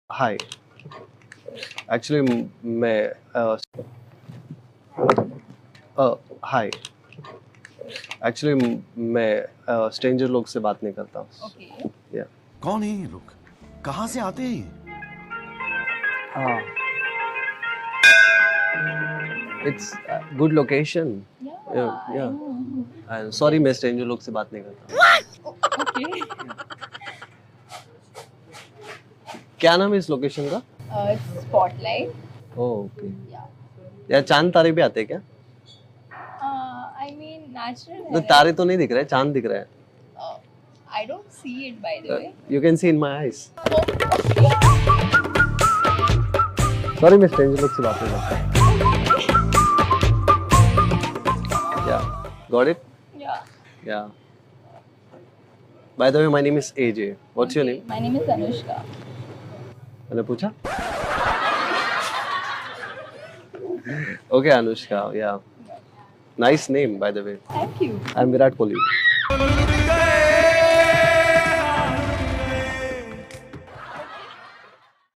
Hi actually मैं hi actually मैं stranger लोग से बात नहीं करता हूँ. Okay. या कौन है ये लोग? कहाँ से आते हैं? It's good location. Yeah. I Yeah. know. Sorry मैं स्ट्रेंजर लोग से बात नहीं करता. Okay. क्या नाम है इस लोकेशन का? It's Spotlight. ओके. Yeah. यार चांद तारे भी आते हैं क्या? I mean natural तो है. तारे तो नहीं दिख रहे, चांद दिख रहा है. I don't see it by the way. You can see in my eyes. Sorry मैं स्ट्रेंजर लोग से बात नहीं करता. या गॉट इट. Yeah. या by the way my name is AJ. What's your Okay. Name? My name is Anushka. मैंने पूछा. ओके अनुष्का. या nice name by the way. Thank you. I am Virat Kohli.